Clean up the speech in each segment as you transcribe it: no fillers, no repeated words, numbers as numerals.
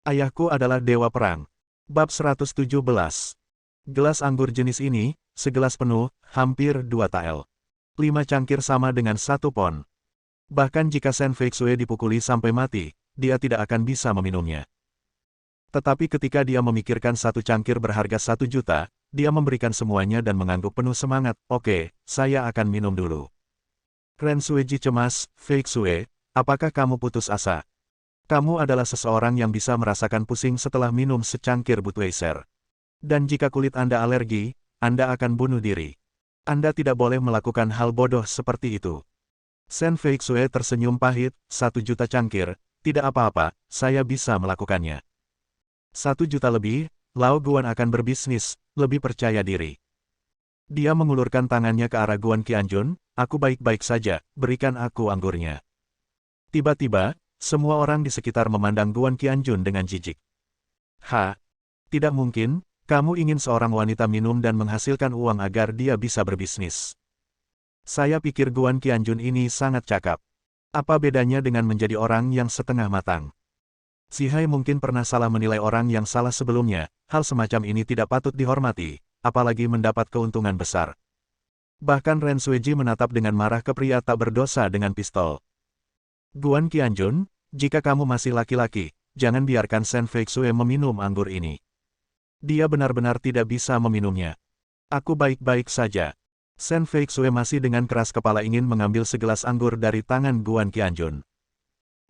Ayahku adalah dewa perang. Bab 117. Gelas anggur jenis ini, segelas penuh, hampir 2 tael. 5 cangkir sama dengan 1 pon. Bahkan jika Shen Feixue dipukuli sampai mati, dia tidak akan bisa meminumnya. Tetapi ketika dia memikirkan 1 cangkir berharga 1 juta, dia memberikan semuanya dan mengangguk penuh semangat, "Oke, saya akan minum dulu." Ren Sueji cemas, "Feixue, apakah kamu putus asa? Kamu adalah seseorang yang bisa merasakan pusing setelah minum secangkir Budweiser. Dan jika kulit Anda alergi, Anda akan bunuh diri. Anda tidak boleh melakukan hal bodoh seperti itu." Shen Feixue tersenyum pahit, 1 juta cangkir, tidak apa-apa, saya bisa melakukannya. 1 juta lebih, Lao Guan akan berbisnis, lebih percaya diri. Dia mengulurkan tangannya ke arah Guan Qianjun, "Aku baik-baik saja, berikan aku anggurnya." Tiba-tiba, semua orang di sekitar memandang Guan Qianjun dengan jijik. Tidak mungkin, kamu ingin seorang wanita minum dan menghasilkan uang agar dia bisa berbisnis. Saya pikir Guan Qianjun ini sangat cakap. Apa bedanya dengan menjadi orang yang setengah matang? Si Hai mungkin pernah salah menilai orang yang salah sebelumnya, hal semacam ini tidak patut dihormati, apalagi mendapat keuntungan besar. Bahkan Ren Sueji menatap dengan marah ke pria tak berdosa dengan pistol. "Guan Qianjun, jika kamu masih laki-laki, jangan biarkan Shen Feixue meminum anggur ini. Dia benar-benar tidak bisa meminumnya." "Aku baik-baik saja." Shen Feixue masih dengan keras kepala ingin mengambil segelas anggur dari tangan Guan Qianjun.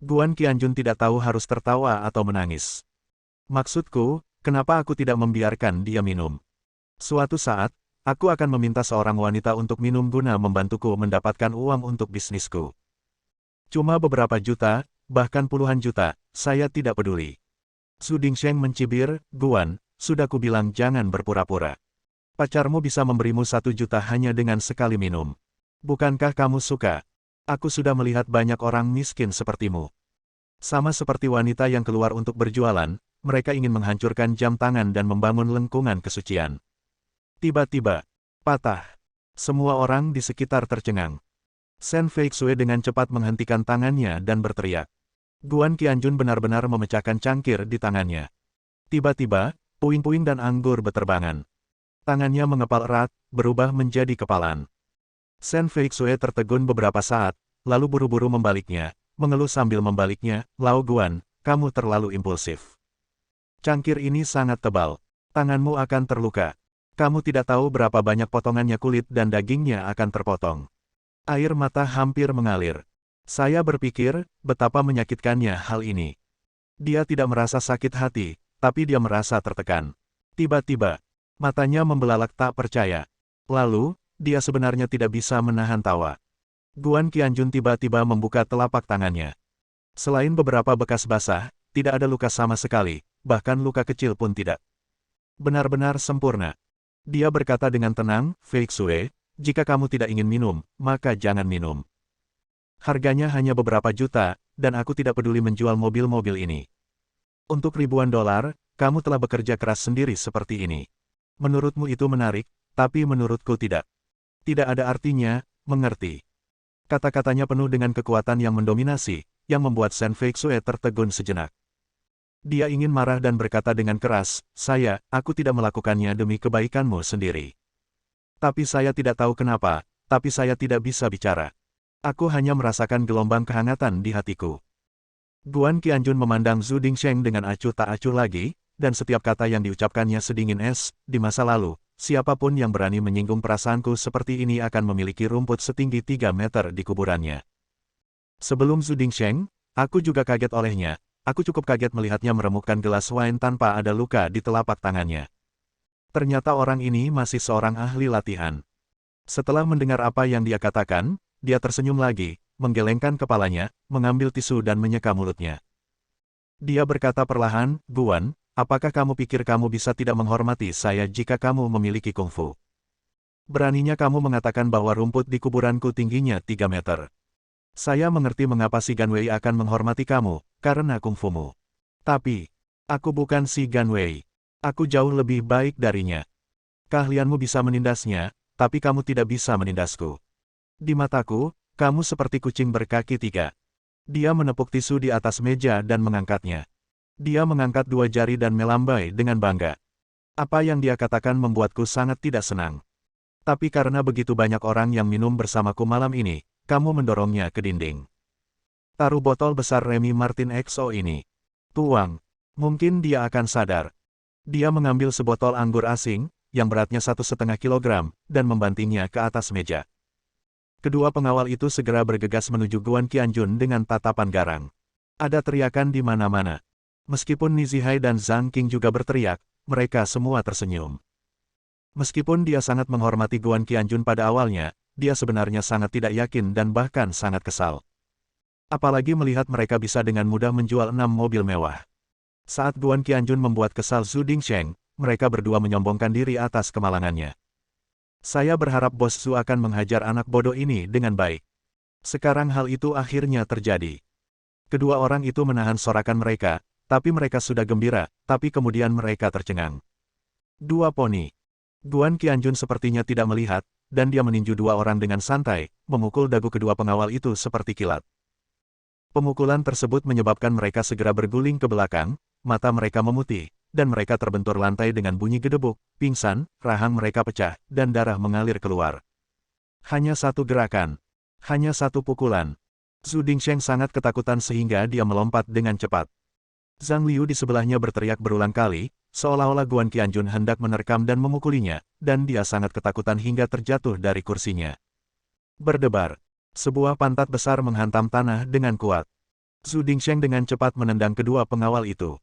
Guan Qianjun tidak tahu harus tertawa atau menangis. "Maksudku, kenapa aku tidak membiarkan dia minum? Suatu saat, aku akan meminta seorang wanita untuk minum guna membantuku mendapatkan uang untuk bisnisku. Cuma beberapa juta, bahkan puluhan juta, saya tidak peduli." Su Dingsheng mencibir, "Guan, sudah kubilang jangan berpura-pura. Pacarmu bisa memberimu 1 juta hanya dengan sekali minum. Bukankah kamu suka? Aku sudah melihat banyak orang miskin sepertimu. Sama seperti wanita yang keluar untuk berjualan, mereka ingin menghancurkan jam tangan dan membangun lengkungan kesucian." Tiba-tiba, patah. Semua orang di sekitar tercengang. Shen Feixue dengan cepat menghentikan tangannya dan berteriak. Guan Qianjun benar-benar memecahkan cangkir di tangannya. Tiba-tiba, puing-puing dan anggur beterbangan. Tangannya mengepal erat, berubah menjadi kepalan. Shen Feixue tertegun beberapa saat, lalu buru-buru membaliknya, mengeluh sambil membaliknya, "Lao Guan, kamu terlalu impulsif. Cangkir ini sangat tebal. Tanganmu akan terluka. Kamu tidak tahu berapa banyak potongannya kulit dan dagingnya akan terpotong." Air mata hampir mengalir. Saya berpikir, betapa menyakitkannya hal ini. Dia tidak merasa sakit hati, tapi dia merasa tertekan. Tiba-tiba, matanya membelalak tak percaya. Lalu, dia sebenarnya tidak bisa menahan tawa. Guan Qianjun tiba-tiba membuka telapak tangannya. Selain beberapa bekas basah, tidak ada luka sama sekali, bahkan luka kecil pun tidak. Benar-benar sempurna. Dia berkata dengan tenang, "Feixue, jika kamu tidak ingin minum, maka jangan minum. Harganya hanya beberapa juta, dan aku tidak peduli menjual mobil-mobil ini. Untuk ribuan dolar, kamu telah bekerja keras sendiri seperti ini. Menurutmu itu menarik, tapi menurutku tidak. Tidak ada artinya, mengerti?" Kata-katanya penuh dengan kekuatan yang mendominasi, yang membuat Shen Feixue tertegun sejenak. Dia ingin marah dan berkata dengan keras, aku tidak melakukannya demi kebaikanmu sendiri. Tapi saya tidak tahu kenapa, tapi saya tidak bisa bicara. Aku hanya merasakan gelombang kehangatan di hatiku." Guan Qianjun memandang Su Dingsheng dengan acuh tak acuh lagi, dan setiap kata yang diucapkannya sedingin es. "Di masa lalu, siapapun yang berani menyinggung perasaanku seperti ini akan memiliki rumput setinggi 3 meter di kuburannya." Sebelum Su Dingsheng, aku juga kaget olehnya. Aku cukup kaget melihatnya meremukkan gelas wine tanpa ada luka di telapak tangannya. Ternyata orang ini masih seorang ahli latihan. Setelah mendengar apa yang dia katakan, dia tersenyum lagi, menggelengkan kepalanya, mengambil tisu dan menyeka mulutnya. Dia berkata perlahan, "Guan, apakah kamu pikir kamu bisa tidak menghormati saya jika kamu memiliki kungfu? Beraninya kamu mengatakan bahwa rumput di kuburanku tingginya 3 meter. Saya mengerti mengapa si Ganwei akan menghormati kamu, karena kungfumu. Tapi, aku bukan si Ganwei. Aku jauh lebih baik darinya. Keahlianmu bisa menindasnya, tapi kamu tidak bisa menindasku. Di mataku, kamu seperti kucing berkaki 3. Dia menepuk tisu di atas meja dan mengangkatnya. Dia mengangkat dua jari dan melambai dengan bangga. Apa yang dia katakan membuatku sangat tidak senang. Tapi karena begitu banyak orang yang minum bersamaku malam ini, kamu mendorongnya ke dinding. Taruh botol besar Remy Martin XO ini. Tuang. Mungkin dia akan sadar. Dia mengambil sebotol anggur asing, yang beratnya 1,5 kilogram, dan membantingnya ke atas meja. Kedua pengawal itu segera bergegas menuju Guan Qianjun dengan tatapan garang. Ada teriakan di mana-mana. Meskipun Nizihai dan Zhang Qing juga berteriak, mereka semua tersenyum. Meskipun dia sangat menghormati Guan Qianjun pada awalnya, dia sebenarnya sangat tidak yakin dan bahkan sangat kesal. Apalagi melihat mereka bisa dengan mudah menjual 6 mobil mewah. Saat Guan Qianjun membuat kesal Zhu Dingsheng, mereka berdua menyombongkan diri atas kemalangannya. Saya berharap Bos Zhu akan menghajar anak bodoh ini dengan baik. Sekarang hal itu akhirnya terjadi. Kedua orang itu menahan sorakan mereka, tapi mereka sudah gembira, tapi kemudian mereka tercengang. Dua poni. Guan Qianjun sepertinya tidak melihat, dan dia meninju dua orang dengan santai, memukul dagu kedua pengawal itu seperti kilat. Pemukulan tersebut menyebabkan mereka segera berguling ke belakang, mata mereka memutih, dan mereka terbentur lantai dengan bunyi gedebuk, pingsan, rahang mereka pecah, dan darah mengalir keluar. Hanya satu gerakan. Hanya satu pukulan. Zhu Dingsheng sangat ketakutan sehingga dia melompat dengan cepat. Zhang Liu di sebelahnya berteriak berulang kali, seolah-olah Guan Qianjun hendak menerkam dan memukulinya, dan dia sangat ketakutan hingga terjatuh dari kursinya. Berdebar. Sebuah pantat besar menghantam tanah dengan kuat. Zhu Dingsheng dengan cepat menendang kedua pengawal itu.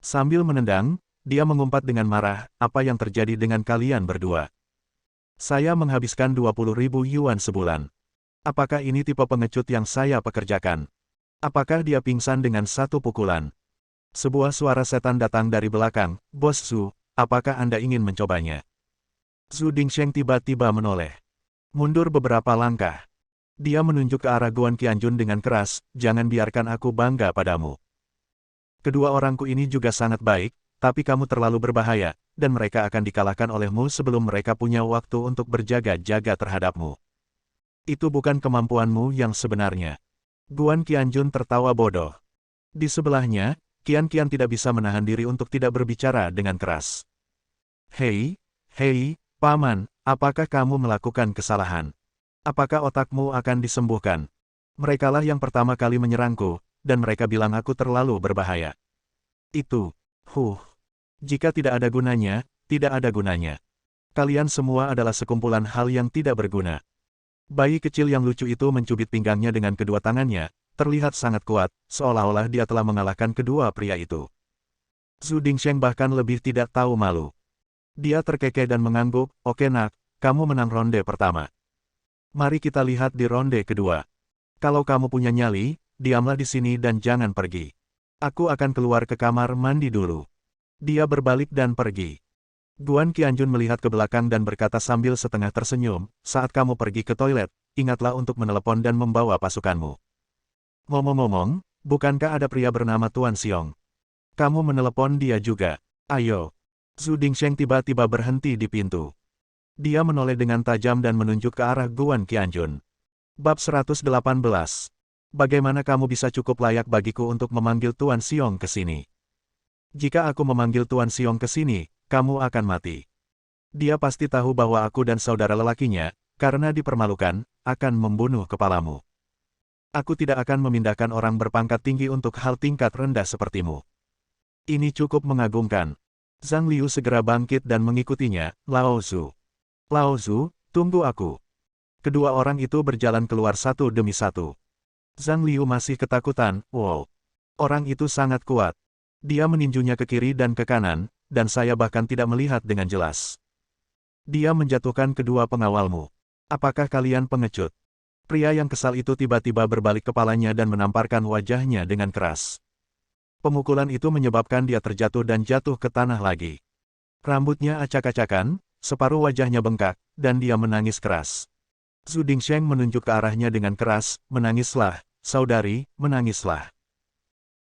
Sambil menendang, dia mengumpat dengan marah, apa yang terjadi dengan kalian berdua? Saya menghabiskan 20.000 yuan sebulan. Apakah ini tipe pengecut yang saya pekerjakan? Apakah dia pingsan dengan satu pukulan? Sebuah suara setan datang dari belakang, Bos Zhu, apakah Anda ingin mencobanya? Zhu Dingsheng tiba-tiba menoleh. Mundur beberapa langkah. Dia menunjuk ke arah Guan Qianjun dengan keras, jangan biarkan aku bangga padamu. Kedua orangku ini juga sangat baik, tapi kamu terlalu berbahaya, dan mereka akan dikalahkan olehmu sebelum mereka punya waktu untuk berjaga-jaga terhadapmu. Itu bukan kemampuanmu yang sebenarnya. Guan Qianjun tertawa bodoh. Di sebelahnya, Qian tidak bisa menahan diri untuk tidak berbicara dengan keras. Hei, Paman, apakah kamu melakukan kesalahan? Apakah otakmu akan disembuhkan? Merekalah yang pertama kali menyerangku, dan mereka bilang aku terlalu berbahaya. Itu, jika tidak ada gunanya, tidak ada gunanya. Kalian semua adalah sekumpulan hal yang tidak berguna. Bayi kecil yang lucu itu mencubit pinggangnya dengan kedua tangannya, terlihat sangat kuat, seolah-olah dia telah mengalahkan kedua pria itu. Zhu Dingsheng bahkan lebih tidak tahu malu. Dia terkekeh dan mengangguk, oke nak, kamu menang ronde pertama. Mari kita lihat di ronde kedua. Kalau kamu punya nyali, diamlah di sini dan jangan pergi. Aku akan keluar ke kamar mandi dulu. Dia berbalik dan pergi. Guan Qianjun melihat ke belakang dan berkata sambil setengah tersenyum, saat kamu pergi ke toilet, ingatlah untuk menelepon dan membawa pasukanmu. Ngomong-ngomong, bukankah ada pria bernama Tuan Xiong? Kamu menelepon dia juga. Ayo. Zhu Dingsheng tiba-tiba berhenti di pintu. Dia menoleh dengan tajam dan menunjuk ke arah Guan Qianjun. Bab 118. Bagaimana kamu bisa cukup layak bagiku untuk memanggil Tuan Xiong ke sini? Jika aku memanggil Tuan Xiong ke sini, kamu akan mati. Dia pasti tahu bahwa aku dan saudara lelakinya, karena dipermalukan, akan membunuh kepalamu. Aku tidak akan memindahkan orang berpangkat tinggi untuk hal tingkat rendah sepertimu. Ini cukup mengagumkan. Zhang Liu segera bangkit dan mengikutinya, Lao Zhu. Lao Zhu, tunggu aku. Kedua orang itu berjalan keluar satu demi satu. Zhang Liu masih ketakutan, wow. Orang itu sangat kuat. Dia meninjunya ke kiri dan ke kanan, dan saya bahkan tidak melihat dengan jelas. Dia menjatuhkan kedua pengawalmu. Apakah kalian pengecut? Pria yang kesal itu tiba-tiba berbalik kepalanya dan menamparkan wajahnya dengan keras. Pemukulan itu menyebabkan dia terjatuh dan jatuh ke tanah lagi. Rambutnya acak-acakan, separuh wajahnya bengkak, dan dia menangis keras. Zhu Dingsheng menunjuk ke arahnya dengan keras, menangislah, saudari, menangislah.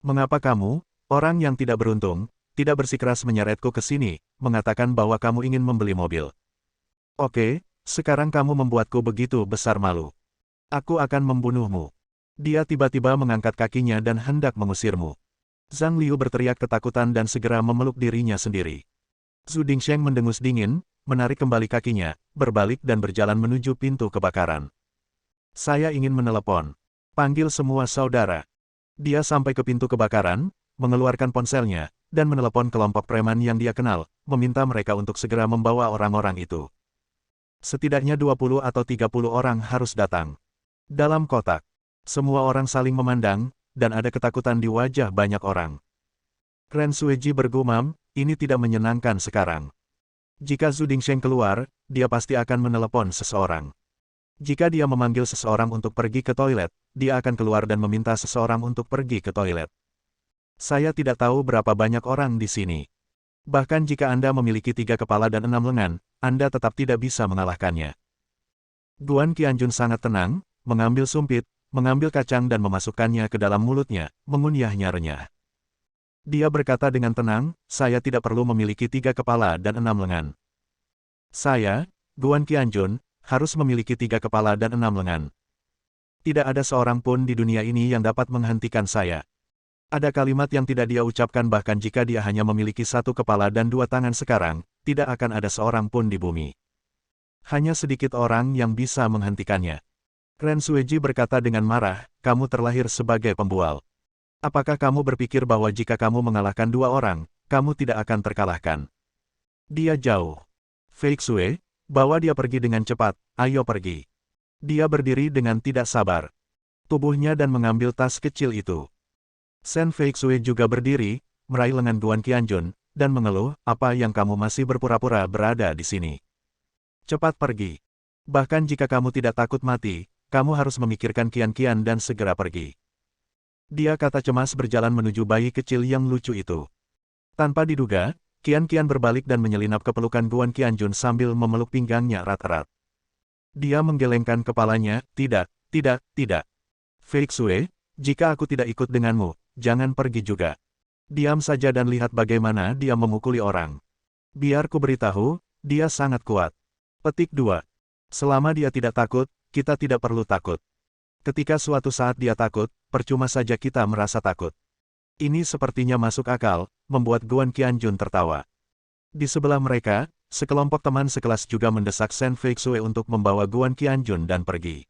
Mengapa kamu, orang yang tidak beruntung, tidak bersikeras menyeretku ke sini, mengatakan bahwa kamu ingin membeli mobil? Oke, sekarang kamu membuatku begitu besar malu. Aku akan membunuhmu. Dia tiba-tiba mengangkat kakinya dan hendak mengusirmu. Zhang Liu berteriak ketakutan dan segera memeluk dirinya sendiri. Zhu Dingsheng mendengus dingin, menarik kembali kakinya, berbalik dan berjalan menuju pintu kebakaran. Saya ingin menelepon. Panggil semua saudara. Dia sampai ke pintu kebakaran, mengeluarkan ponselnya, dan menelepon kelompok preman yang dia kenal, meminta mereka untuk segera membawa orang-orang itu. Setidaknya 20 atau 30 orang harus datang. Dalam kotak, semua orang saling memandang, dan ada ketakutan di wajah banyak orang. Ren Sueji bergumam, ini tidak menyenangkan sekarang. Jika Zhu Dingsheng keluar, dia pasti akan menelepon seseorang. Jika dia memanggil seseorang untuk pergi ke toilet, dia akan keluar dan meminta seseorang untuk pergi ke toilet. Saya tidak tahu berapa banyak orang di sini. Bahkan jika Anda memiliki 3 kepala dan 6 lengan, Anda tetap tidak bisa mengalahkannya. Guan Qianjun sangat tenang, mengambil sumpit, mengambil kacang dan memasukkannya ke dalam mulutnya, mengunyahnya renyah. Dia berkata dengan tenang, saya tidak perlu memiliki 3 kepala dan 6 lengan. Saya, Guan Qianjun, harus memiliki 3 kepala dan 6 lengan. Tidak ada seorang pun di dunia ini yang dapat menghentikan saya. Ada kalimat yang tidak dia ucapkan bahkan jika dia hanya memiliki 1 kepala dan 2 tangan sekarang, tidak akan ada seorang pun di bumi. Hanya sedikit orang yang bisa menghentikannya. Ren Sueji berkata dengan marah, kamu terlahir sebagai pembual. Apakah kamu berpikir bahwa jika kamu mengalahkan 2 orang, kamu tidak akan terkalahkan? Dia jauh. Fei Xue, bawa dia pergi dengan cepat, ayo pergi. Dia berdiri dengan tidak sabar. Tubuhnya dan mengambil tas kecil itu. Shen Fei Xue juga berdiri, meraih lengan Guan Qianjun, dan mengeluh, apa yang kamu masih berpura-pura berada di sini? Cepat pergi. Bahkan jika kamu tidak takut mati, kamu harus memikirkan kian-kian dan segera pergi. Dia kata cemas berjalan menuju bayi kecil yang lucu itu. Tanpa diduga, kian-kian berbalik dan menyelinap ke pelukan Guan Qianjun sambil memeluk pinggangnya erat-erat. Dia menggelengkan kepalanya, tidak, tidak, tidak. Fei Xue, jika aku tidak ikut denganmu, jangan pergi juga. Diam saja dan lihat bagaimana dia memukuli orang. Biar ku beritahu, dia sangat kuat. Petik 2. Selama dia tidak takut, kita tidak perlu takut. Ketika suatu saat dia takut, percuma saja kita merasa takut. Ini sepertinya masuk akal, membuat Guan Qianjun tertawa. Di sebelah mereka, sekelompok teman sekelas juga mendesak Shen Fei Xue untuk membawa Guan Qianjun dan pergi.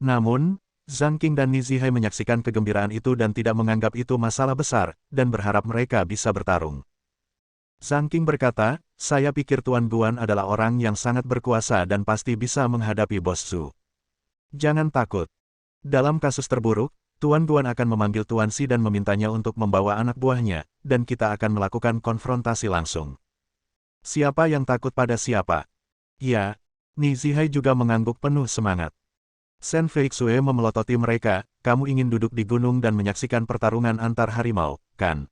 Namun, Zhang Qing dan Ni Zihai menyaksikan kegembiraan itu dan tidak menganggap itu masalah besar, dan berharap mereka bisa bertarung. Zhang Qing berkata, saya pikir Tuan Guan adalah orang yang sangat berkuasa dan pasti bisa menghadapi Bos Zhu. Jangan takut. Dalam kasus terburuk, Tuan Guan akan memanggil Tuan Si dan memintanya untuk membawa anak buahnya, dan kita akan melakukan konfrontasi langsung. Siapa yang takut pada siapa? Ya, Ni Zihai juga mengangguk penuh semangat. Shen Fei Xue memelototi mereka, kamu ingin duduk di gunung dan menyaksikan pertarungan antar harimau, kan?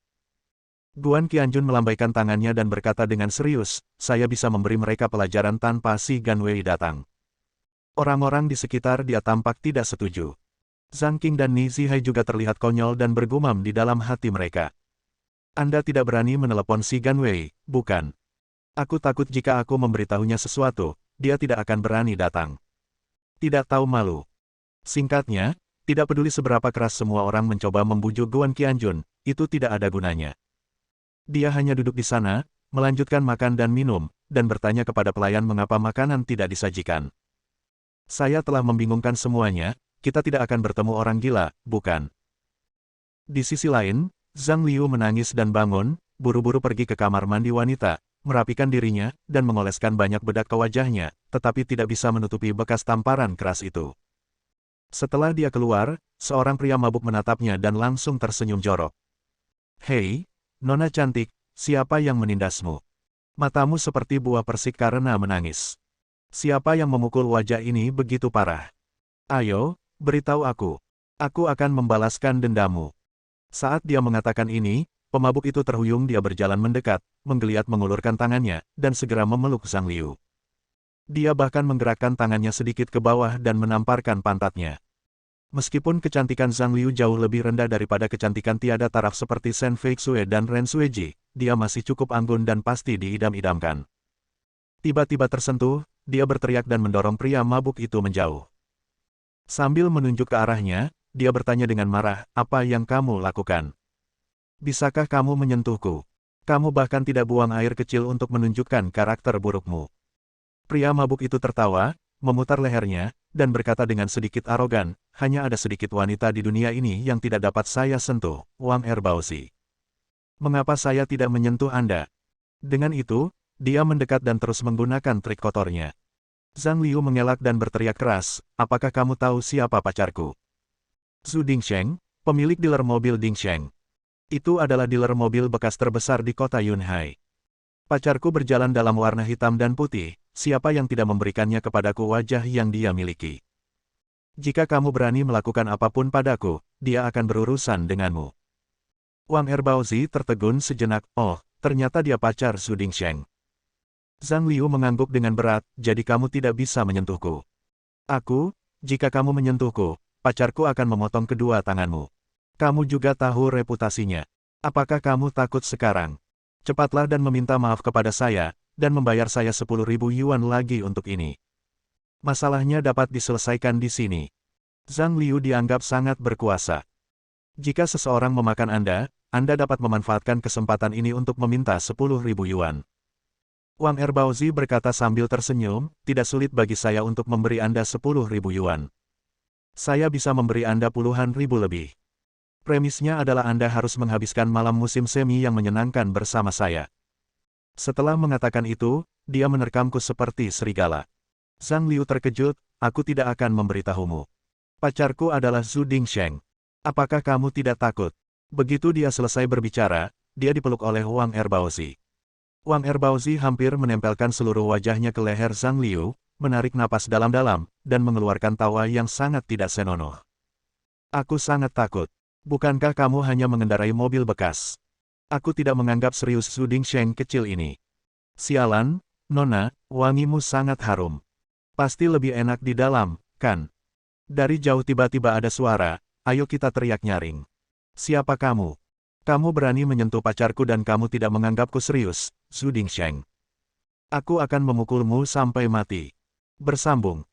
Guan Qianjun melambaikan tangannya dan berkata dengan serius, saya bisa memberi mereka pelajaran tanpa si Ganwei datang. Orang-orang di sekitar dia tampak tidak setuju. Zhang Qing dan Ni Zihai juga terlihat konyol dan bergumam di dalam hati mereka. Anda tidak berani menelepon si Ganwei, bukan? Aku takut jika aku memberitahunya sesuatu, dia tidak akan berani datang. Tidak tahu malu. Singkatnya, tidak peduli seberapa keras semua orang mencoba membujuk Guan Qianjun, itu tidak ada gunanya. Dia hanya duduk di sana, melanjutkan makan dan minum, dan bertanya kepada pelayan mengapa makanan tidak disajikan. Saya telah membingungkan semuanya, kita tidak akan bertemu orang gila, bukan? Di sisi lain, Zhang Liu menangis dan bangun, buru-buru pergi ke kamar mandi wanita, merapikan dirinya, dan mengoleskan banyak bedak ke wajahnya, tetapi tidak bisa menutupi bekas tamparan keras itu. Setelah dia keluar, seorang pria mabuk menatapnya dan langsung tersenyum jorok. Hei, Nona cantik, siapa yang menindasmu? Matamu seperti buah persik karena menangis. Siapa yang memukul wajah ini begitu parah? Ayo, beritahu aku. Aku akan membalaskan dendammu. Saat dia mengatakan ini, pemabuk itu terhuyung dia berjalan mendekat, menggeliat mengulurkan tangannya, dan segera memeluk Zhang Liu. Dia bahkan menggerakkan tangannya sedikit ke bawah dan menamparkan pantatnya. Meskipun kecantikan Zhang Liu jauh lebih rendah daripada kecantikan tiada taraf seperti Shen Fei Xue dan Ren Sueji, dia masih cukup anggun dan pasti diidam-idamkan. Tiba-tiba tersentuh, dia berteriak dan mendorong pria mabuk itu menjauh. Sambil menunjuk ke arahnya, dia bertanya dengan marah, apa yang kamu lakukan? Bisakah kamu menyentuhku? Kamu bahkan tidak buang air kecil untuk menunjukkan karakter burukmu. Pria mabuk itu tertawa, memutar lehernya, dan berkata dengan sedikit arogan, hanya ada sedikit wanita di dunia ini yang tidak dapat saya sentuh, Wang Erbauzi. Mengapa saya tidak menyentuh Anda? Dengan itu, dia mendekat dan terus menggunakan trik kotornya. Zhang Liu mengelak dan berteriak keras, apakah kamu tahu siapa pacarku? Zhu Dingsheng, pemilik dealer mobil Dingsheng. Itu adalah dealer mobil bekas terbesar di kota Yunhai. Pacarku berjalan dalam warna hitam dan putih, siapa yang tidak memberikannya kepadaku wajah yang dia miliki? Jika kamu berani melakukan apapun padaku, dia akan berurusan denganmu. Wang Erbauzi tertegun sejenak, oh, ternyata dia pacar Zhu Dingsheng. Zhang Liu mengangguk dengan berat, jadi kamu tidak bisa menyentuhku. Aku, jika kamu menyentuhku, pacarku akan memotong kedua tanganmu. Kamu juga tahu reputasinya. Apakah kamu takut sekarang? Cepatlah dan meminta maaf kepada saya, dan membayar saya 10.000 yuan lagi untuk ini. Masalahnya dapat diselesaikan di sini. Zhang Liu dianggap sangat berkuasa. Jika seseorang memakan Anda dapat memanfaatkan kesempatan ini untuk meminta 10.000 yuan. Wang Erbauzi berkata sambil tersenyum, tidak sulit bagi saya untuk memberi Anda 10.000 yuan. Saya bisa memberi Anda puluhan ribu lebih. Premisnya adalah Anda harus menghabiskan malam musim semi yang menyenangkan bersama saya. Setelah mengatakan itu, dia menerkamku seperti serigala. Zhang Liu terkejut, aku tidak akan memberitahumu. Pacarku adalah Zhu Dingsheng. Apakah kamu tidak takut? Begitu dia selesai berbicara, dia dipeluk oleh Wang Erbauzi. Wang Erbauzi hampir menempelkan seluruh wajahnya ke leher Zhang Liu, menarik napas dalam-dalam, dan mengeluarkan tawa yang sangat tidak senonoh. Aku sangat takut. Bukankah kamu hanya mengendarai mobil bekas? Aku tidak menganggap serius Zhu Dingsheng kecil ini. Sialan, Nona, wangimu sangat harum. Pasti lebih enak di dalam, kan? Dari jauh tiba-tiba ada suara, ayo kita teriak nyaring. Siapa kamu? Kamu berani menyentuh pacarku dan kamu tidak menganggapku serius, Zhu Dingsheng. Aku akan memukulmu sampai mati. Bersambung.